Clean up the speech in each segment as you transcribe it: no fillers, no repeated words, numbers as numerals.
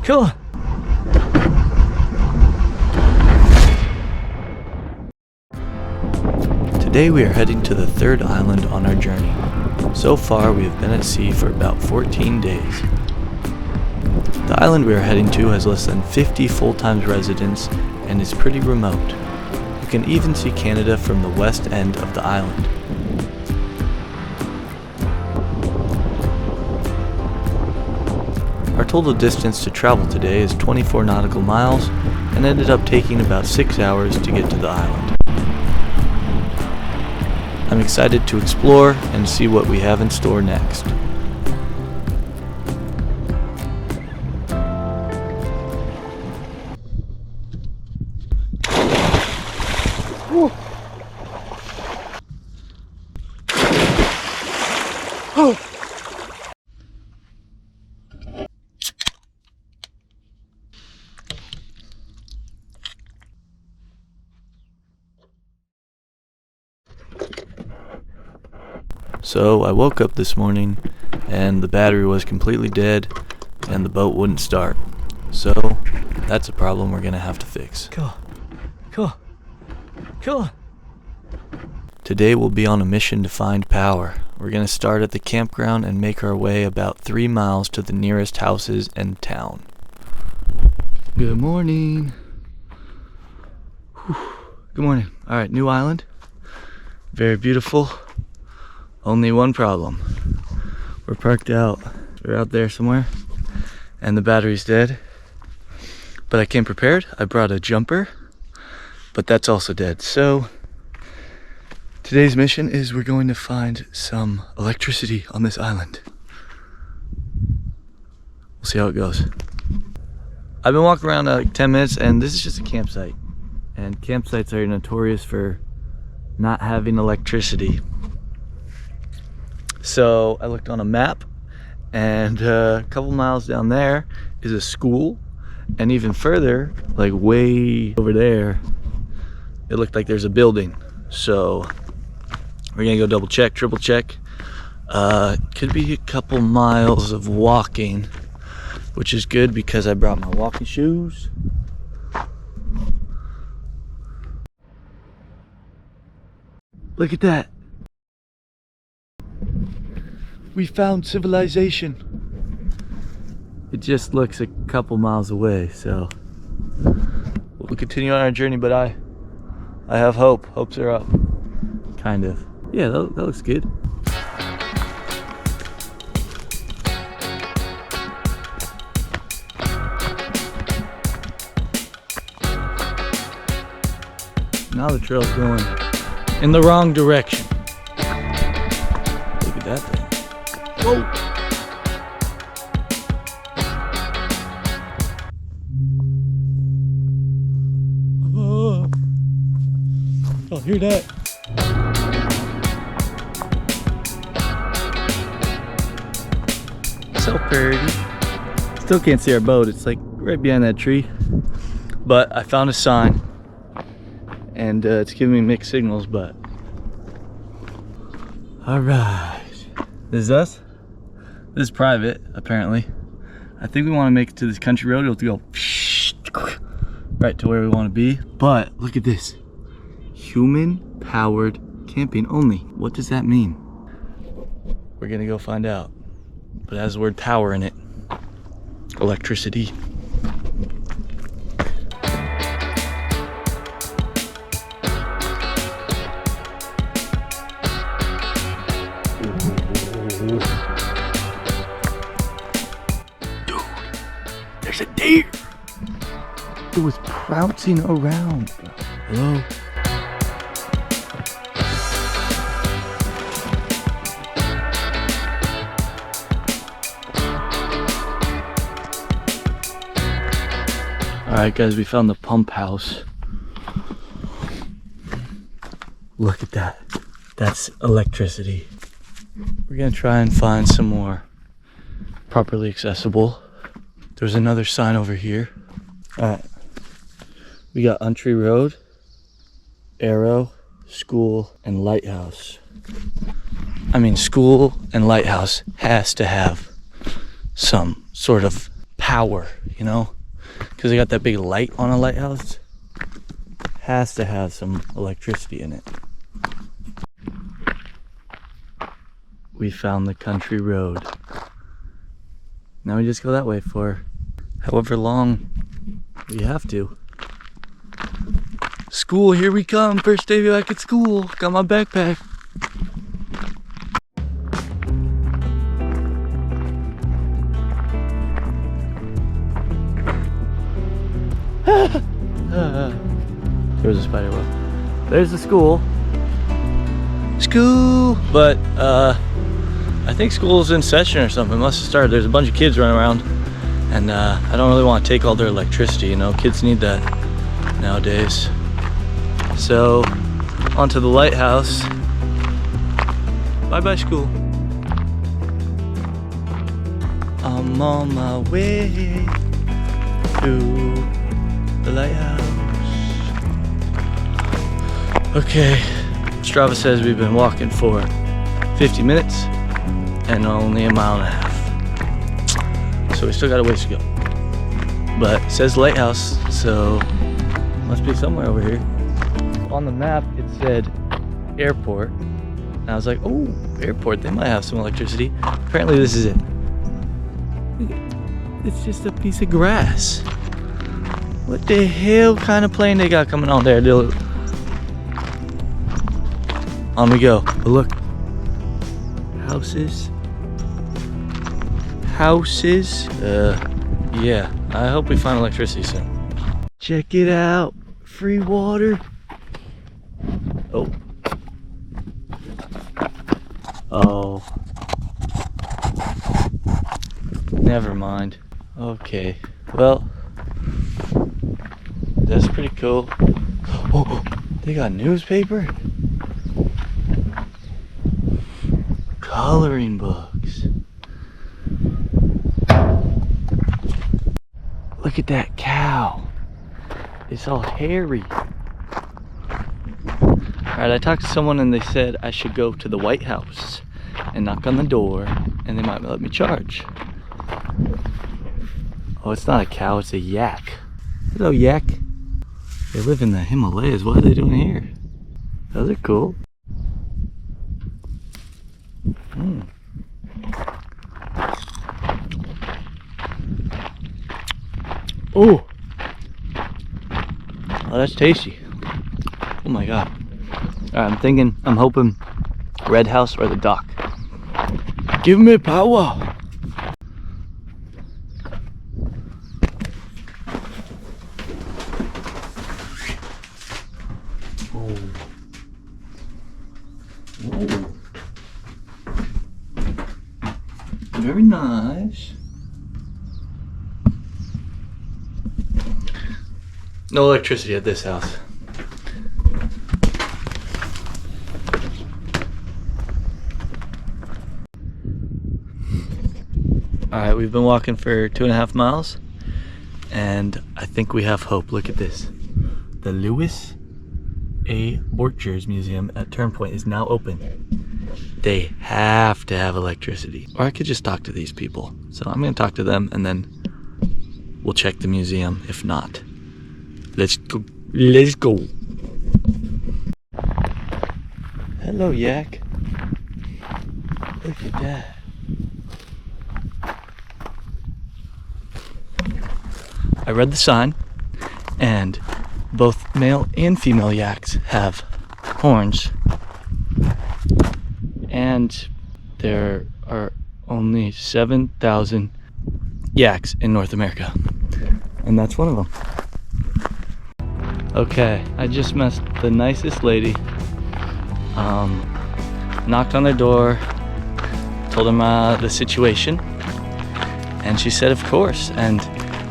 Come on. Today we are heading to the third island on our journey. So far we have been at sea for about 14 days. The island we are heading to has less than 50 full-time residents and is pretty remote. You can even see Canada from the west end of the island. Our total distance to travel today is 24 nautical miles and ended up taking about 6 hours to get to the island. I'm excited to explore and see what we have in store next. Whoa. Oh. So I woke up this morning and the battery was completely dead and the boat wouldn't start. So that's a problem we're gonna have to fix. Come on. Today we'll be on a mission to find power. We're gonna start at the campground and make our way about 3 miles to the nearest houses and town. Good morning. Whew. Good morning. Alright, new island. Very beautiful. Only one problem. We're parked out. We're out there somewhere and the battery's dead. But I came prepared. I brought a jumper, but that's also dead. So today's mission is we're going to find some electricity on this island. We'll see how it goes. I've been walking around like 10 minutes and this is just a campsite. And campsites are notorious for not having electricity. So I looked on a map and a couple miles down there is a school, and even further, like way over there, it looked like there's a building. So we're gonna go double check, triple check. Could be a couple miles of walking, which is good because I brought my walking shoes. Look at that. We found civilization. It just looks a couple miles away, so we'll continue on our journey, but I have hope. Hopes are up. Kind of. Yeah, that looks good. Now the trail's going in the wrong direction. Look at that thing. Whoa! Oh, hear that? So pretty. Still can't see our boat. It's like right behind that tree. But I found a sign, and it's giving me mixed signals. But all right, this is us. This is private, apparently. I think we want to make it to this country road. It'll go right to where we want to be. But look at this. Human-powered camping only. What does that mean? We're gonna go find out. But it has the word power in it. Electricity. There's a deer. It was pouncing around. Hello? Alright guys, we found the pump house. Look at that. That's electricity. We're gonna try and find some more properly accessible. There's another sign over here. Alright. We got Untry Road, Arrow, School, and Lighthouse. I mean, School and Lighthouse has to have some sort of power, you know, because they got that big light on a lighthouse. Has to have some electricity in it. We found the country road. Now we just go that way for however long we have to. School, here we come. First day back at school. Got my backpack. There was a spider web. There's the school. School! But I think school's in session or something. It must have started. There's a bunch of kids running around. And I don't really want to take all their electricity, you know. Kids need that nowadays. So, onto the lighthouse. Bye-bye school. I'm on my way to the lighthouse. Okay, Strava says we've been walking for 50 minutes and only a mile and a half. So we still got a ways to go. But it says lighthouse, so must be somewhere over here. On the map it said airport. And I was like, oh, airport, they might have some electricity. Apparently this is it. It's just a piece of grass. What the hell kind of plane they got coming on there, dude? On we go. But look. Houses. Houses. Yeah. I hope we find electricity soon. Check it out. Free water. Oh. Oh. Never mind. Okay. Well, that's pretty cool. Oh, they got newspaper? Coloring books. Look at that cow. It's all hairy. Alright, I talked to someone and they said I should go to the White House and knock on the door and they might let me charge. Oh, it's not a cow, it's a yak. Hello, yak. They live in the Himalayas. What are they doing here? Those are cool. Oh, that's tasty. Oh my god. Alright, I'm hoping Red House or the dock. Give me power. Oh. Whoa. Very nice. No electricity at this house. Alright, we've been walking for 2.5 miles and I think we have hope. Look at this. The Lewis A. Borchers Museum at Turnpoint is now open. They have to have electricity. Or I could just talk to these people. So I'm gonna talk to them and then we'll check the museum if not. Let's go. Let's go. Hello, yak. Look at that. I read the sign, and both male and female yaks have horns. And there are only 7,000 yaks in North America. And that's one of them. Okay, I just met the nicest lady. Knocked on their door, told them the situation, and she said of course. And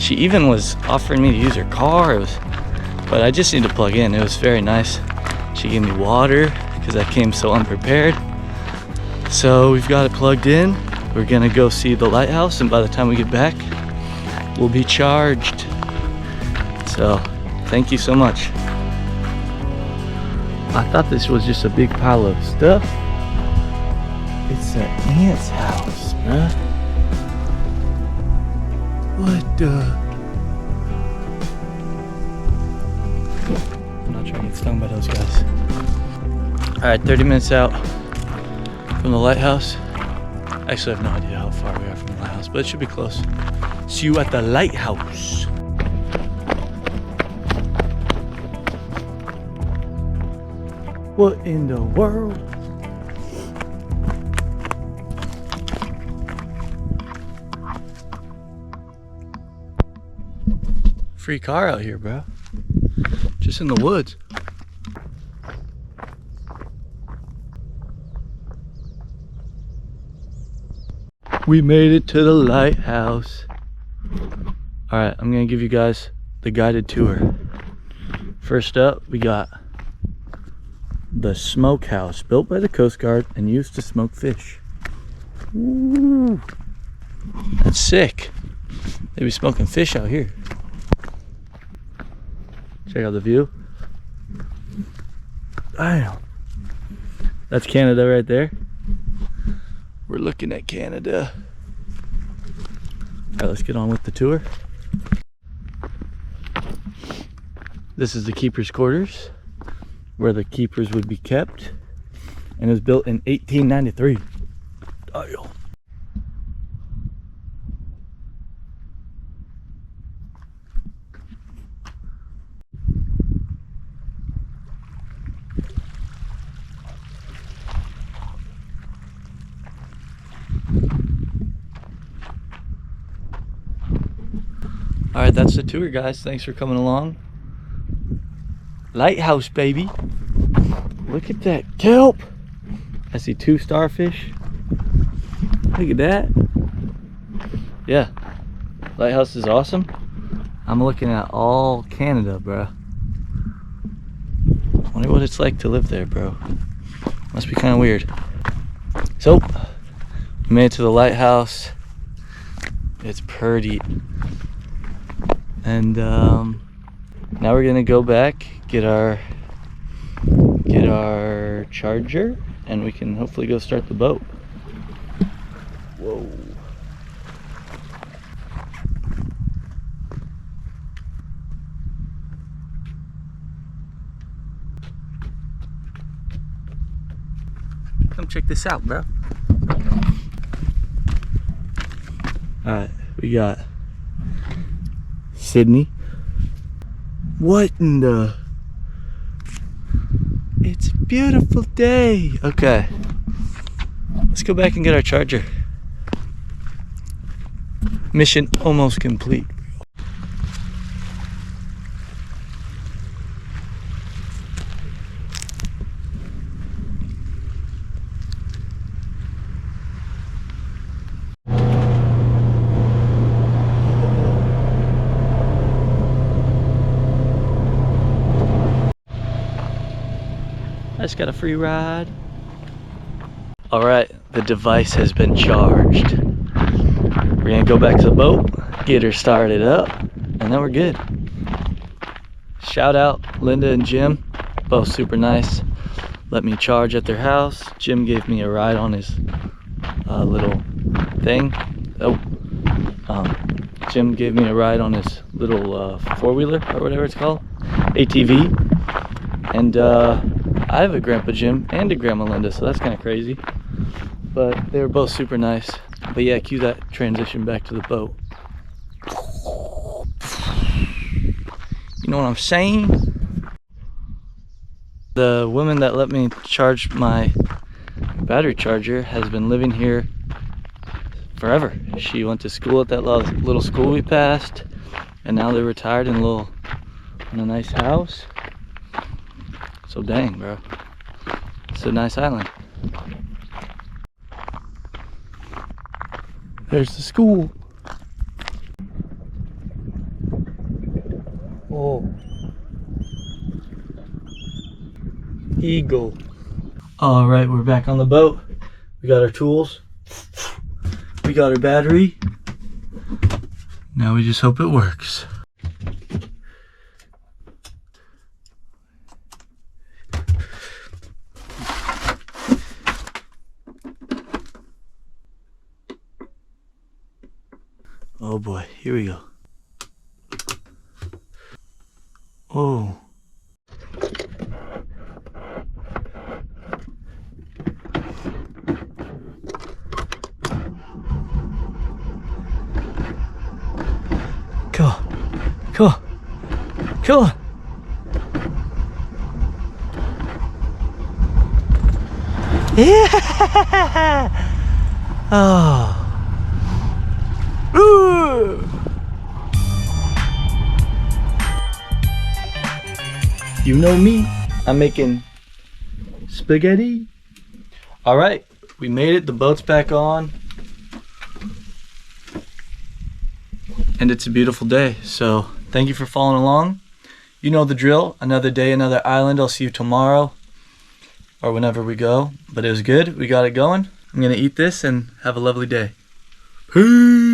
she even was offering me to use her car. But I just need to plug in. It was very nice. She gave me water because I came so unprepared. So we've got it plugged in. We're gonna go see the lighthouse, and by the time we get back, we'll be charged. So thank you so much. I thought this was just a big pile of stuff. It's an ant's house, bruh. What the? I'm not trying to get stung by those guys. Alright, 30 minutes out from the lighthouse. Actually, I have no idea how far we are from the lighthouse, but it should be close. See you at the lighthouse. What in the world? Free car out here, bro. Just in the woods. We made it to the lighthouse. All right, I'm gonna give you guys the guided tour. First up, we got the smokehouse, built by the Coast Guard and used to smoke fish. Ooh, that's sick. They be smoking fish out here. Check out the view. Damn. That's Canada right there. We're looking at Canada. All right, let's get on with the tour. This is the keeper's quarters, where the keepers would be kept, and it was built in 1893. Damn. All right, that's the tour, guys. Thanks for coming along. Lighthouse, baby. Look at that kelp. I see 2 starfish. Look at that. Yeah, lighthouse is awesome. I'm looking at all Canada, bro. Wonder what it's like to live there, bro. Must be kind of weird. So, we made it to the lighthouse. It's pretty. And now we're gonna go back, get our charger, and we can hopefully go start the boat. Whoa. Come check this out, bro. Alright, we got Sydney. What in the? It's a beautiful day. Okay, let's go back and get our charger. Mission almost complete. I just got a free ride. All right, the device has been charged. We're gonna go back to the boat, get her started up, and then we're good. Shout out Linda and Jim, both super nice. Let me charge at their house. Jim gave me a ride on his little thing. Jim gave me a ride on his little four-wheeler or whatever it's called, ATV. And I have a Grandpa Jim and a Grandma Linda, so that's kind of crazy. But they were both super nice. But yeah, cue that transition back to the boat. You know what I'm saying? The woman that let me charge my battery charger has been living here forever. She went to school at that little school we passed, and now they're retired in a nice house. So dang, bro, it's a nice island. There's the school. Oh, eagle. All right, we're back on the boat. We got our tools. We got our battery. Now we just hope it works. Oh boy, here we go. Oh. Come on. Come on. Come on. Yeah! Oh. Ooh. You know me, I'm making spaghetti. All right, we made it, the boat's back on. And it's a beautiful day, so thank you for following along. You know the drill, another day, another island. I'll see you tomorrow or whenever we go, but it was good, we got it going. I'm gonna eat this and have a lovely day. Peace.